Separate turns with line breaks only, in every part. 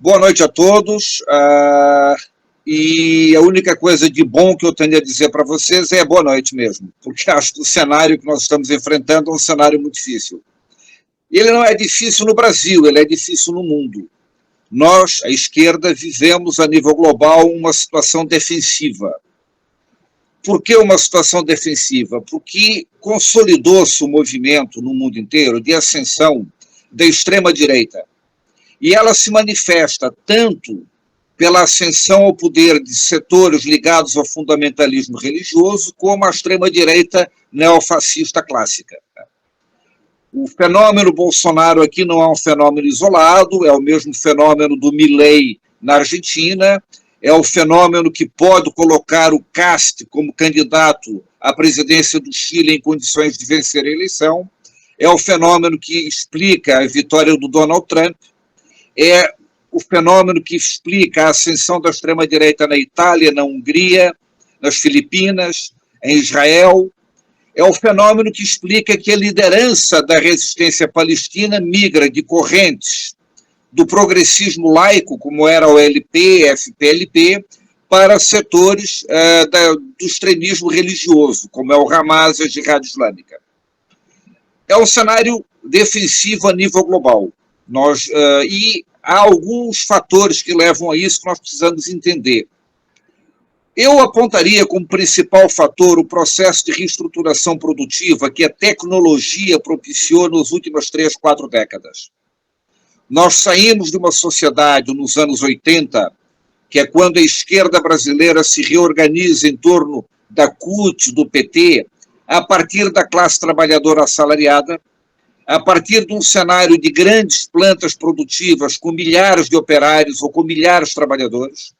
Boa noite a todos. E a única coisa de bom que eu tenho a dizer para vocês é boa noite mesmo, porque acho que o cenário que nós estamos enfrentando é um cenário muito difícil. Ele não é difícil no Brasil, ele é difícil no mundo. Nós, a esquerda, vivemos a nível global uma situação defensiva. Por que uma situação defensiva? Porque consolidou-se o movimento no mundo inteiro de ascensão da extrema-direita. E ela se manifesta tanto pela ascensão ao poder de setores ligados ao fundamentalismo religioso, como a extrema-direita neofascista clássica. O fenômeno Bolsonaro aqui não é um fenômeno isolado, é o mesmo fenômeno do Milei na Argentina, é o fenômeno que pode colocar o Cast como candidato à presidência do Chile em condições de vencer a eleição, é o fenômeno que explica a vitória do Donald Trump, é o fenômeno que explica a ascensão da extrema-direita na Itália, na Hungria, nas Filipinas, em Israel. É o fenômeno que explica que a liderança da resistência palestina migra de correntes do progressismo laico, como era o LP, FPLP, para setores do extremismo religioso, como é o Hamas e a Jihad Islâmica. É um cenário defensivo a nível global. E há alguns fatores que levam a isso que nós precisamos entender. Eu apontaria como principal fator o processo de reestruturação produtiva que a tecnologia propiciou nas últimas 3, 4 décadas. Nós saímos de uma sociedade nos anos 80, que é quando a esquerda brasileira se reorganiza em torno da CUT, do PT, a partir da classe trabalhadora assalariada, a partir de um cenário de grandes plantas produtivas com milhares de operários ou com milhares de trabalhadores.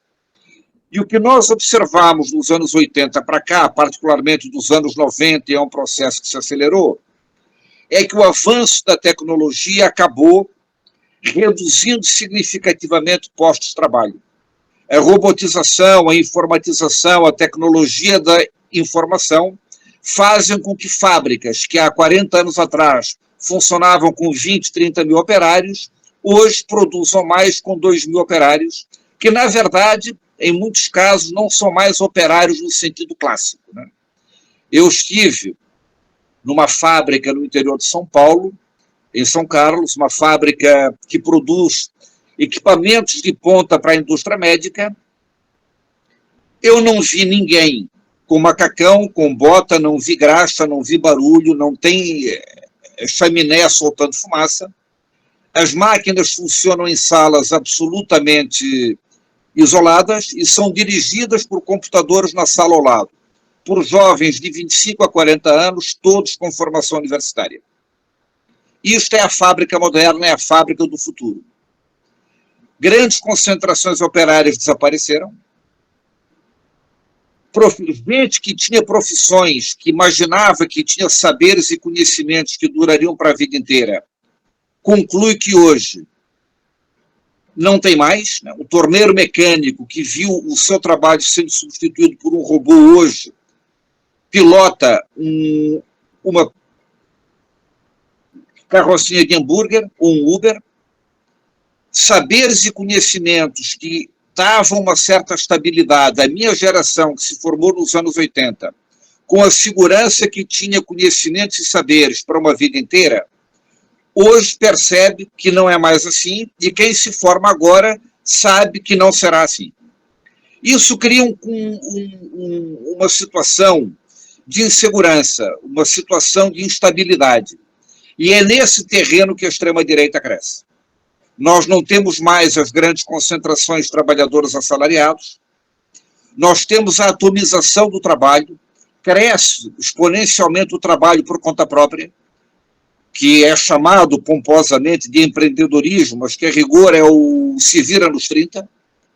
E o que nós observamos nos anos 80 para cá, particularmente dos anos 90, e é um processo que se acelerou, é que o avanço da tecnologia acabou reduzindo significativamente postos de trabalho. A robotização, a informatização, a tecnologia da informação fazem com que fábricas que há 40 anos atrás funcionavam com 20, 30 mil operários, hoje produzam mais com 2 mil operários, que, na verdade, em muitos casos, não são mais operários no sentido clássico, né? Eu estive numa fábrica no interior de São Paulo, em São Carlos, uma fábrica que produz equipamentos de ponta para a indústria médica. Eu não vi ninguém com macacão, com bota, não vi graxa, não vi barulho, não tem chaminé soltando fumaça. As máquinas funcionam em salas absolutamente isoladas e são dirigidas por computadores na sala ao lado, por jovens de 25 a 40 anos, todos com formação universitária. Isto é a fábrica moderna, é a fábrica do futuro. Grandes concentrações operárias desapareceram. Gente que tinha profissões, que imaginava que tinha saberes e conhecimentos que durariam para a vida inteira, conclui que hoje não tem mais, né? O torneiro mecânico que viu o seu trabalho sendo substituído por um robô hoje, pilota uma carrocinha de hambúrguer ou um Uber. Saberes e conhecimentos que davam uma certa estabilidade. A minha geração, que se formou nos anos 80, com a segurança que tinha conhecimentos e saberes para uma vida inteira, hoje percebe que não é mais assim, e quem se forma agora sabe que não será assim. Isso cria uma situação de insegurança, uma situação de instabilidade. E é nesse terreno que a extrema-direita cresce. Nós não temos mais as grandes concentrações de trabalhadores assalariados, nós temos a atomização do trabalho, cresce exponencialmente o trabalho por conta própria, que é chamado pomposamente de empreendedorismo, mas que a rigor é o se vira nos 30,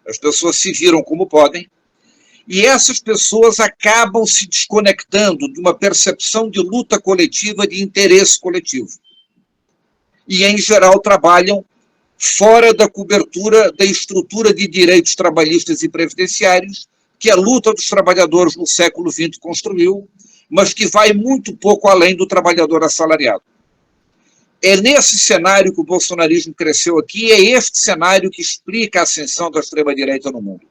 as pessoas se viram como podem, e essas pessoas acabam se desconectando de uma percepção de luta coletiva, de interesse coletivo. E, em geral, trabalham fora da cobertura da estrutura de direitos trabalhistas e previdenciários que a luta dos trabalhadores no século XX construiu, mas que vai muito pouco além do trabalhador assalariado. É nesse cenário que o bolsonarismo cresceu aqui, é este cenário que explica a ascensão da extrema-direita no mundo.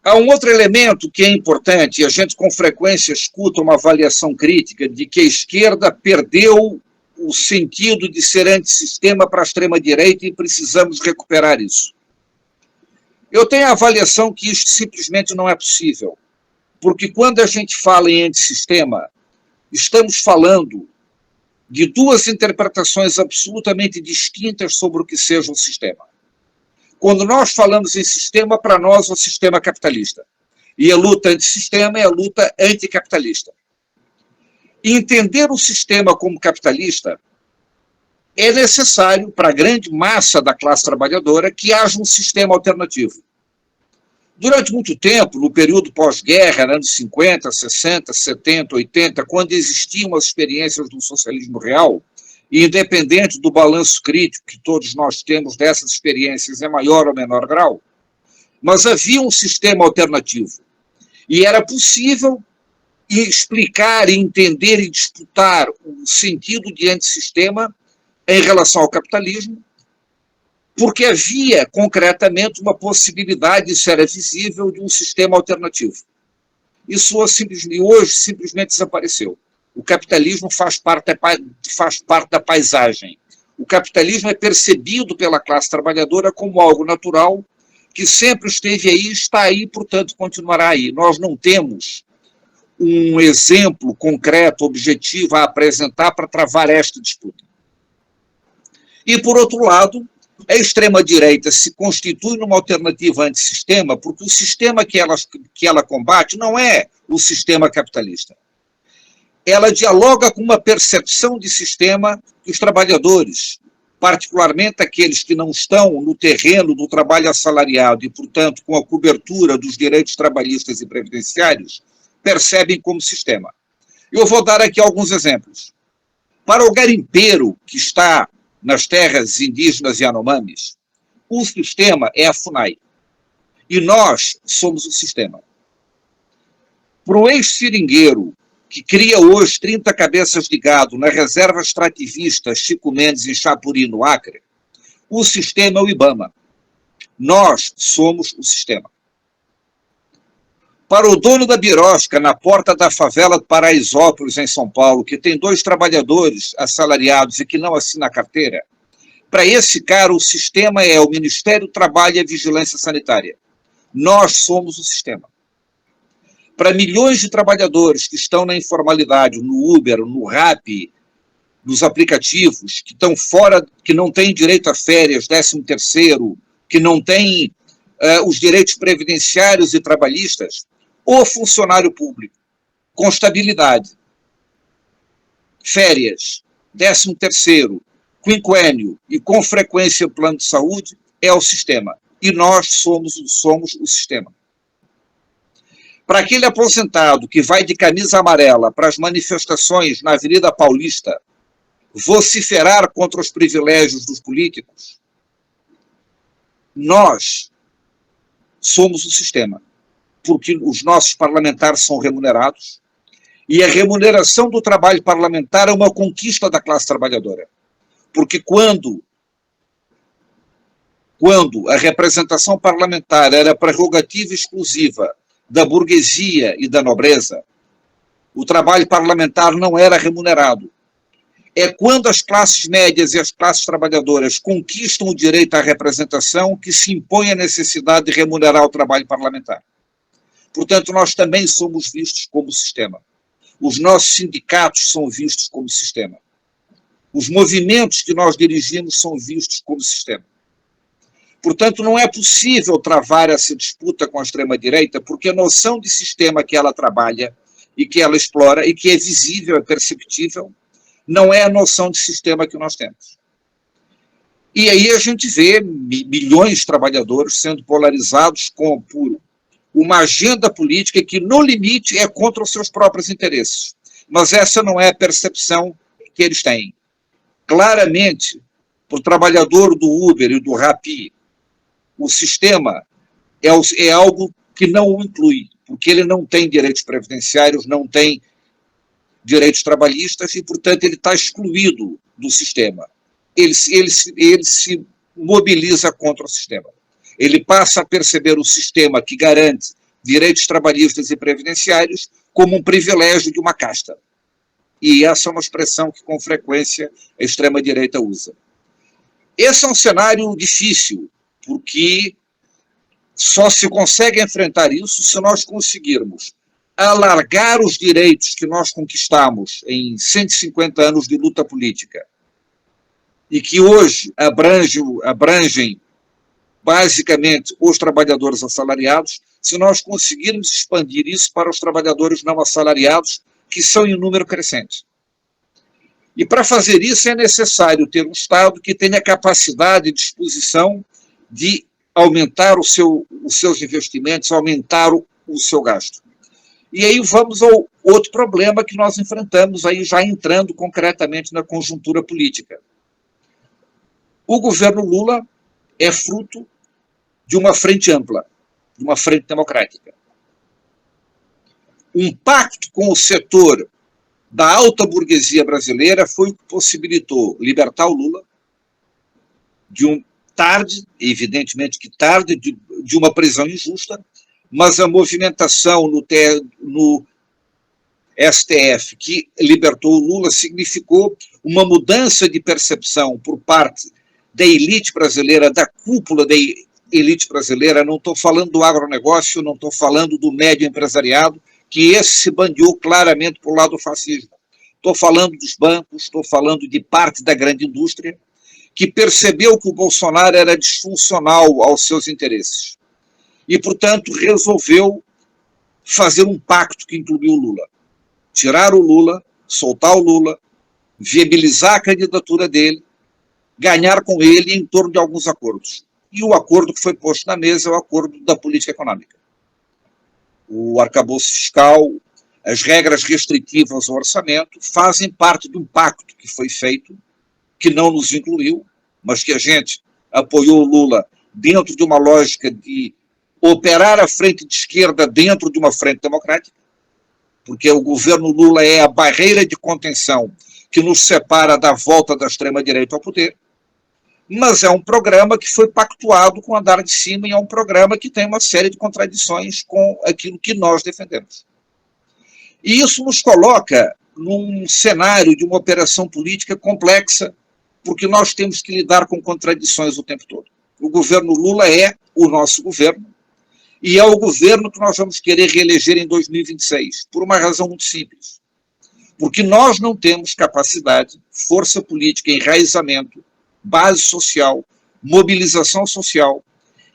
Há um outro elemento que é importante, e a gente com frequência escuta uma avaliação crítica de que a esquerda perdeu o sentido de ser antissistema para a extrema-direita e precisamos recuperar isso. Eu tenho a avaliação que isto simplesmente não é possível, porque quando a gente fala em antissistema, estamos falando de duas interpretações absolutamente distintas sobre o que seja um sistema. Quando nós falamos em sistema, para nós é o sistema capitalista. E a luta antissistema é a luta anticapitalista. E entender o sistema como capitalista é necessário para a grande massa da classe trabalhadora que haja um sistema alternativo. Durante muito tempo, no período pós-guerra, anos 50, 60, 70, 80, quando existiam as experiências do socialismo real, e independente do balanço crítico que todos nós temos dessas experiências em maior ou menor grau, mas havia um sistema alternativo. E era possível explicar, entender e disputar o sentido de antissistema em relação ao capitalismo, porque havia concretamente uma possibilidade, isso era visível, de um sistema alternativo. Isso hoje simplesmente desapareceu. O capitalismo faz parte da paisagem. O capitalismo é percebido pela classe trabalhadora como algo natural, que sempre esteve aí, está aí, portanto continuará aí. Nós não temos um exemplo concreto, objetivo a apresentar para travar esta disputa. E, por outro lado, a extrema-direita se constitui numa alternativa antissistema, porque o sistema que ela combate não é o sistema capitalista. Ela dialoga com uma percepção de sistema que os trabalhadores, particularmente aqueles que não estão no terreno do trabalho assalariado e, portanto, com a cobertura dos direitos trabalhistas e previdenciários, percebem como sistema. Eu vou dar aqui alguns exemplos. Para o garimpeiro que está nas terras indígenas Yanomamis, o sistema é a FUNAI. E nós somos o sistema. Para o ex-seringueiro, que cria hoje 30 cabeças de gado na reserva extrativista Chico Mendes, em Chapuri, no Acre, o sistema é o IBAMA. Nós somos o sistema. Para o dono da birosca, na porta da favela de Paraisópolis, em São Paulo, que tem 2 trabalhadores assalariados e que não assina a carteira, para esse cara o sistema é o Ministério do Trabalho e a Vigilância Sanitária. Nós somos o sistema. Para milhões de trabalhadores que estão na informalidade, no Uber, no Rappi, nos aplicativos, que estão fora, que não têm direito a férias, 13º, que não têm os direitos previdenciários e trabalhistas, o funcionário público, com estabilidade, férias, 13º, quinquênio e com frequência plano de saúde, é o sistema. E nós somos o sistema. Para aquele aposentado que vai de camisa amarela para as manifestações na Avenida Paulista, vociferar contra os privilégios dos políticos, nós somos o sistema, porque os nossos parlamentares são remunerados, e a remuneração do trabalho parlamentar é uma conquista da classe trabalhadora. Porque quando a representação parlamentar era prerrogativa exclusiva da burguesia e da nobreza, o trabalho parlamentar não era remunerado. É quando as classes médias e as classes trabalhadoras conquistam o direito à representação que se impõe a necessidade de remunerar o trabalho parlamentar. Portanto, nós também somos vistos como sistema. Os nossos sindicatos são vistos como sistema. Os movimentos que nós dirigimos são vistos como sistema. Portanto, não é possível travar essa disputa com a extrema-direita, porque a noção de sistema que ela trabalha e que ela explora e que é visível, é perceptível, não é a noção de sistema que nós temos. E aí a gente vê milhões de trabalhadores sendo polarizados por uma agenda política que, no limite, é contra os seus próprios interesses. Mas essa não é a percepção que eles têm. Claramente, para o trabalhador do Uber e do Rappi, o sistema é algo que não o inclui, porque ele não tem direitos previdenciários, não tem direitos trabalhistas e, portanto, ele está excluído do sistema. Ele se mobiliza contra o sistema. Ele passa a perceber o sistema que garante direitos trabalhistas e previdenciários como um privilégio de uma casta. E essa é uma expressão que, com frequência, a extrema-direita usa. Esse é um cenário difícil, porque só se consegue enfrentar isso se nós conseguirmos alargar os direitos que nós conquistamos em 150 anos de luta política e que hoje abrangem basicamente os trabalhadores assalariados, se nós conseguirmos expandir isso para os trabalhadores não assalariados, que são em número crescente. E para fazer isso é necessário ter um Estado que tenha capacidade e disposição de aumentar os seus investimentos, aumentar o seu gasto. E aí vamos ao outro problema que nós enfrentamos, aí já entrando concretamente na conjuntura política. O governo Lula é fruto de uma frente ampla, de uma frente democrática. Um pacto com o setor da alta burguesia brasileira foi o que possibilitou libertar o Lula evidentemente que tarde, de uma prisão injusta, mas a movimentação no STF que libertou o Lula significou uma mudança de percepção por parte da elite brasileira, da cúpula da elite brasileira. Não estou falando do agronegócio, não estou falando do médio empresariado, que esse se bandeou claramente para o lado do fascismo. Estou falando dos bancos, estou falando de parte da grande indústria, que percebeu que o Bolsonaro era disfuncional aos seus interesses. E, portanto, resolveu fazer um pacto que incluiu o Lula. Tirar o Lula, soltar o Lula, viabilizar a candidatura dele, ganhar com ele em torno de alguns acordos. E o acordo que foi posto na mesa é o acordo da política econômica. O arcabouço fiscal, as regras restritivas ao orçamento fazem parte de um pacto que foi feito, que não nos incluiu, mas que a gente apoiou o Lula dentro de uma lógica de operar a frente de esquerda dentro de uma frente democrática, porque o governo Lula é a barreira de contenção que nos separa da volta da extrema-direita ao poder, mas é um programa que foi pactuado com o andar de cima e é um programa que tem uma série de contradições com aquilo que nós defendemos. E isso nos coloca num cenário de uma operação política complexa, porque nós temos que lidar com contradições o tempo todo. O governo Lula é o nosso governo, e é o governo que nós vamos querer reeleger em 2026, por uma razão muito simples. Porque nós não temos capacidade, força política, enraizamento, base social, mobilização social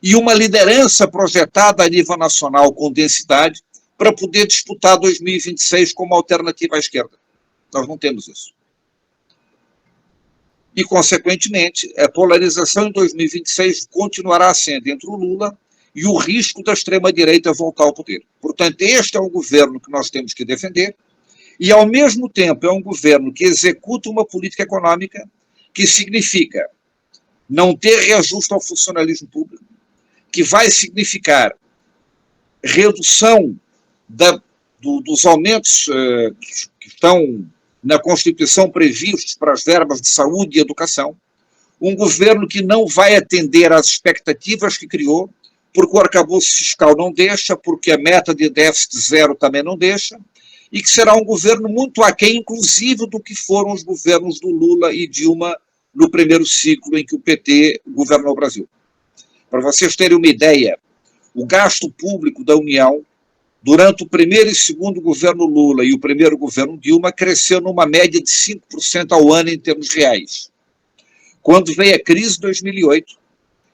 e uma liderança projetada a nível nacional com densidade para poder disputar 2026 como alternativa à esquerda. Nós não temos isso. E, consequentemente, a polarização em 2026 continuará sendo entre o Lula e o risco da extrema-direita voltar ao poder. Portanto, este é um governo que nós temos que defender e, ao mesmo tempo, é um governo que executa uma política econômica que significa não ter reajuste ao funcionalismo público, que vai significar redução dos aumentos que estão na Constituição previstos para as verbas de saúde e educação, um governo que não vai atender às expectativas que criou, porque o arcabouço fiscal não deixa, porque a meta de déficit zero também não deixa, e que será um governo muito aquém, inclusive, do que foram os governos do Lula e Dilma no primeiro ciclo em que o PT governou o Brasil. Para vocês terem uma ideia, o gasto público da União, durante o primeiro e segundo governo Lula e o primeiro governo Dilma, cresceu numa média de 5% ao ano em termos reais. Quando veio a crise de 2008,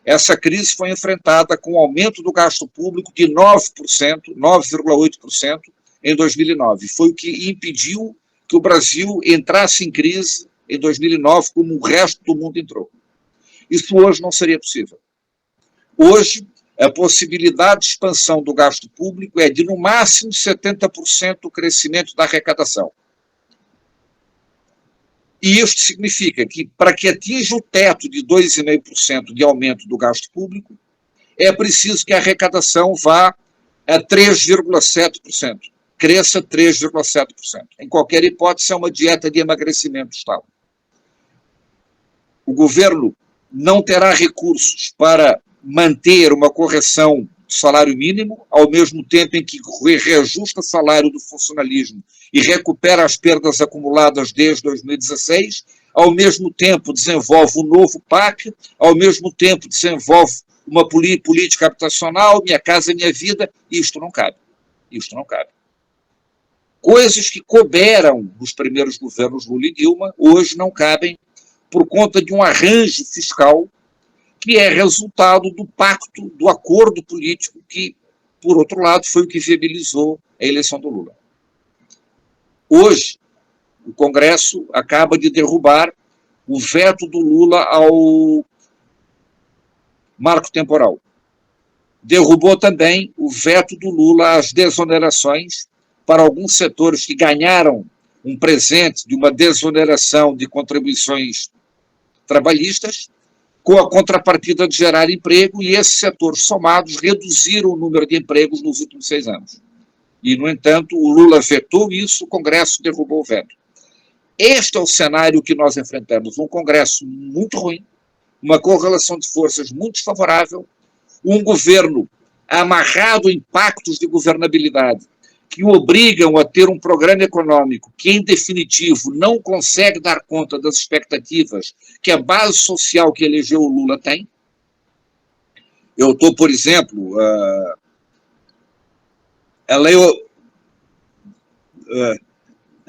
essa crise foi enfrentada com um aumento do gasto público de 9%, 9,8% em 2009. Foi o que impediu que o Brasil entrasse em crise em 2009, como o resto do mundo entrou. Isso hoje não seria possível. Hoje, a possibilidade de expansão do gasto público é de, no máximo, 70% do crescimento da arrecadação. E isto significa que, para que atinja o teto de 2,5% de aumento do gasto público, é preciso que a arrecadação vá a 3,7%. cresça 3,7%. Em qualquer hipótese, é uma dieta de emagrecimento do Estado. O governo não terá recursos para manter uma correção do salário mínimo, ao mesmo tempo em que reajusta o salário do funcionalismo e recupera as perdas acumuladas desde 2016, ao mesmo tempo desenvolve um novo PAC, ao mesmo tempo desenvolve uma política habitacional, Minha Casa Minha Vida, e isto não cabe. Isto não cabe. Coisas que couberam nos primeiros governos Lula e Dilma, hoje não cabem por conta de um arranjo fiscal que é resultado do pacto, do acordo político que, por outro lado, foi o que viabilizou a eleição do Lula. Hoje, o Congresso acaba de derrubar o veto do Lula ao marco temporal. Derrubou também o veto do Lula às desonerações para alguns setores que ganharam um presente de uma desoneração de contribuições trabalhistas, com a contrapartida de gerar emprego, e esses setores somados reduziram o número de empregos nos últimos 6 anos. E, no entanto, o Lula vetou isso, o Congresso derrubou o veto. Este é o cenário que nós enfrentamos, um Congresso muito ruim, uma correlação de forças muito desfavorável, um governo amarrado em pactos de governabilidade que o obrigam a ter um programa econômico que, em definitivo, não consegue dar conta das expectativas que a base social que elegeu o Lula tem. Eu estou, por exemplo, a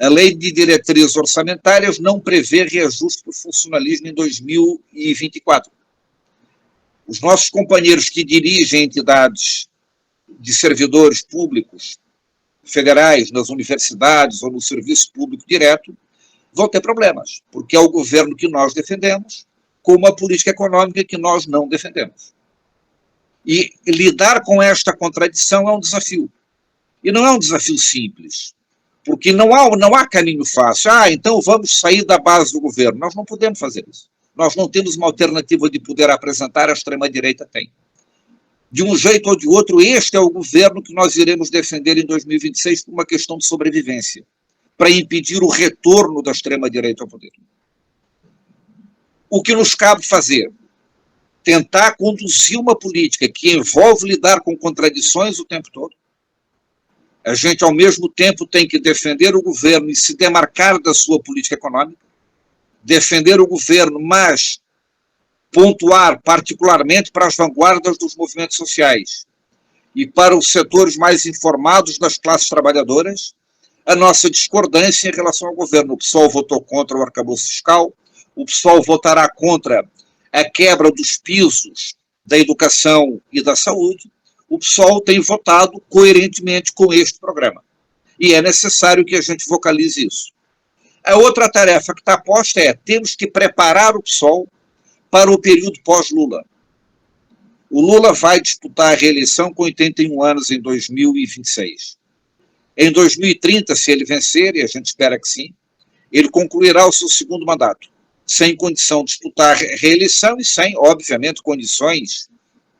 lei de diretrizes orçamentárias não prevê reajuste do funcionalismo em 2024. Os nossos companheiros que dirigem entidades de servidores públicos federais, nas universidades ou no serviço público direto, vão ter problemas, porque é o governo que nós defendemos com uma política econômica que nós não defendemos. E lidar com esta contradição é um desafio. E não é um desafio simples, porque não há caminho fácil. Então vamos sair da base do governo. Nós não podemos fazer isso. Nós não temos uma alternativa de poder apresentar, a extrema-direita tem. De um jeito ou de outro, este é o governo que nós iremos defender em 2026 por uma questão de sobrevivência, para impedir o retorno da extrema-direita ao poder. O que nos cabe fazer? Tentar conduzir uma política que envolve lidar com contradições o tempo todo. A gente, ao mesmo tempo, tem que defender o governo e se demarcar da sua política econômica, defender o governo, mas pontuar particularmente para as vanguardas dos movimentos sociais e para os setores mais informados das classes trabalhadoras, a nossa discordância em relação ao governo. O PSOL votou contra o arcabouço fiscal, o PSOL votará contra a quebra dos pisos da educação e da saúde, o PSOL tem votado coerentemente com este programa. E é necessário que a gente vocalize isso. A outra tarefa que está posta é: temos que preparar o PSOL para o período pós-Lula. O Lula vai disputar a reeleição com 81 anos em 2026. Em 2030, se ele vencer, e a gente espera que sim, ele concluirá o seu segundo mandato, sem condição de disputar a reeleição e sem, obviamente, condições,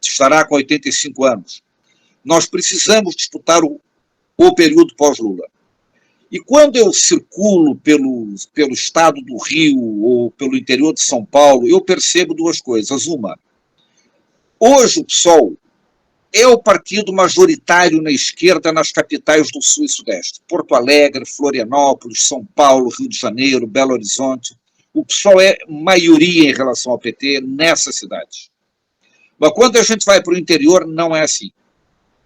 estará com 85 anos. Nós precisamos disputar o período pós-Lula. E quando eu circulo pelo estado do Rio ou pelo interior de São Paulo, eu percebo duas coisas. Uma, hoje o PSOL é o partido majoritário na esquerda nas capitais do Sul e Sudeste. Porto Alegre, Florianópolis, São Paulo, Rio de Janeiro, Belo Horizonte. O PSOL é maioria em relação ao PT nessas cidades. Mas quando a gente vai para o interior, não é assim.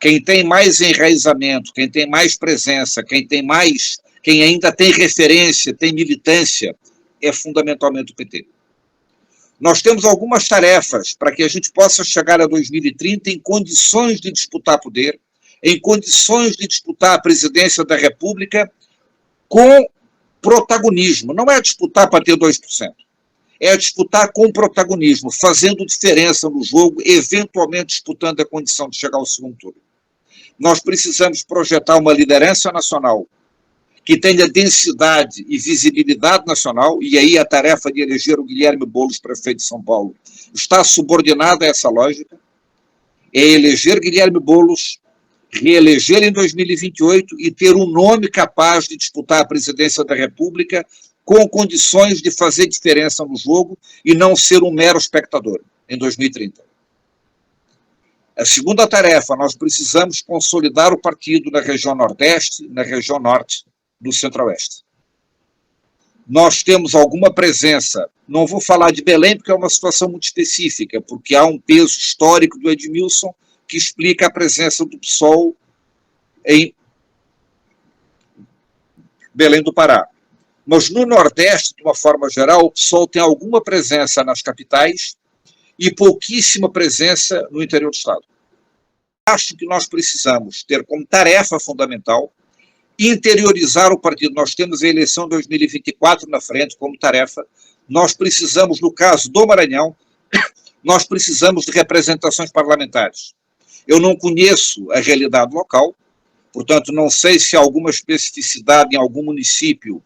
Quem tem mais enraizamento, quem tem mais presença, quem ainda tem referência, tem militância, é fundamentalmente o PT. Nós temos algumas tarefas para que a gente possa chegar a 2030 em condições de disputar poder, em condições de disputar a presidência da República com protagonismo. Não é disputar para ter 2%. É disputar com protagonismo, fazendo diferença no jogo, eventualmente disputando a condição de chegar ao segundo turno. Nós precisamos projetar uma liderança nacional que tenha densidade e visibilidade nacional, e aí a tarefa de eleger o Guilherme Boulos prefeito de São Paulo está subordinada a essa lógica, é eleger Guilherme Boulos, reeleger em 2028 e ter um nome capaz de disputar a presidência da República com condições de fazer diferença no jogo e não ser um mero espectador em 2030. A segunda tarefa, nós precisamos consolidar o partido na região Nordeste, na região Norte do Centro-Oeste. Nós temos alguma presença, não vou falar de Belém porque é uma situação muito específica, porque há um peso histórico do Edmilson que explica a presença do PSOL em Belém do Pará. Mas no Nordeste, de uma forma geral, o PSOL tem alguma presença nas capitais e pouquíssima presença no interior do Estado. Acho que nós precisamos ter como tarefa fundamental interiorizar o partido. Nós temos a eleição 2024 na frente como tarefa. Nós precisamos, no caso do Maranhão, nós precisamos de representações parlamentares. Eu não conheço a realidade local, portanto, não sei se há alguma especificidade em algum município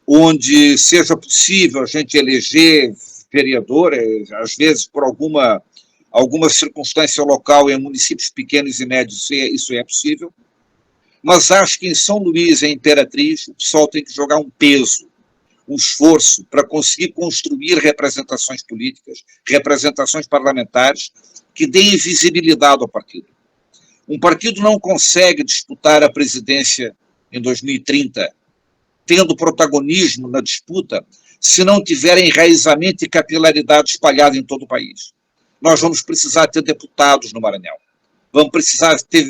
onde seja possível a gente eleger vereador, às vezes por alguma circunstância local em municípios pequenos e médios isso é possível, mas acho que em São Luís e em Imperatriz o pessoal tem que jogar um peso, um esforço para conseguir construir representações políticas, representações parlamentares que deem visibilidade ao partido. Um partido não consegue disputar a presidência em 2030, tendo protagonismo na disputa, se não tiver enraizamento e capilaridade espalhada em todo o país. Nós vamos precisar ter deputados no Maranhão, vamos precisar ter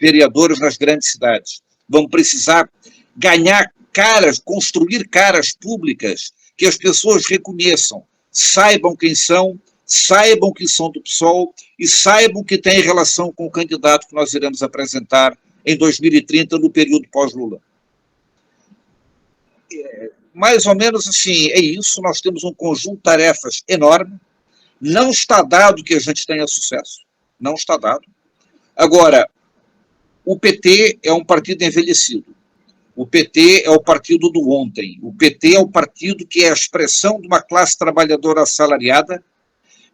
vereadores nas grandes cidades, vamos precisar ganhar caras, construir caras públicas que as pessoas reconheçam, saibam quem são, saibam que são do PSOL e saibam que tem relação com o candidato que nós iremos apresentar em 2030 no período pós-Lula. Mais ou menos assim, é isso, nós temos um conjunto de tarefas enorme, não está dado que a gente tenha sucesso, não está dado. Agora, o PT é um partido envelhecido, o PT é o partido do ontem, o PT é o partido que é a expressão de uma classe trabalhadora assalariada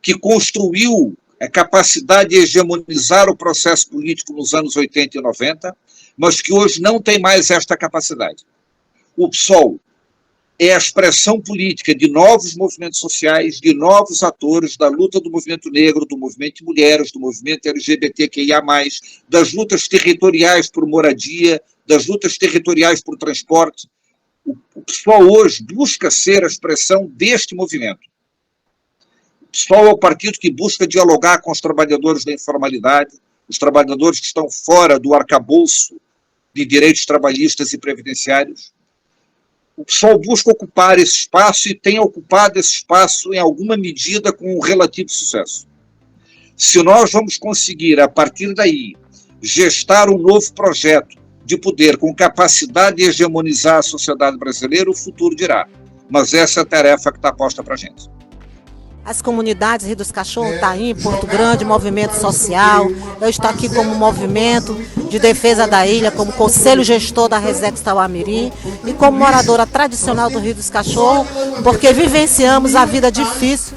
que construiu a capacidade de hegemonizar o processo político nos anos 80 e 90, mas que hoje não tem mais esta capacidade. O PSOL é a expressão política de novos movimentos sociais, de novos atores, da luta do movimento negro, do movimento de mulheres, do movimento LGBTQIA+, das lutas territoriais por moradia, das lutas territoriais por transporte. O PSOL hoje busca ser a expressão deste movimento. O PSOL é o partido que busca dialogar com os trabalhadores da informalidade, os trabalhadores que estão fora do arcabouço de direitos trabalhistas e previdenciários. O PSOL busca ocupar esse espaço e tem ocupado esse espaço em alguma medida com um relativo sucesso. Se nós vamos conseguir, a partir daí, gestar um novo projeto de poder com capacidade de hegemonizar a sociedade brasileira, o futuro dirá. Mas essa é a tarefa que está posta para a gente.
As comunidades Rio dos Cachorros, Taim, Porto Grande, movimento social. Eu estou aqui como movimento de defesa da ilha, como conselho gestor da Resex Tauamirim e como moradora tradicional do Rio dos Cachorros, porque vivenciamos a vida difícil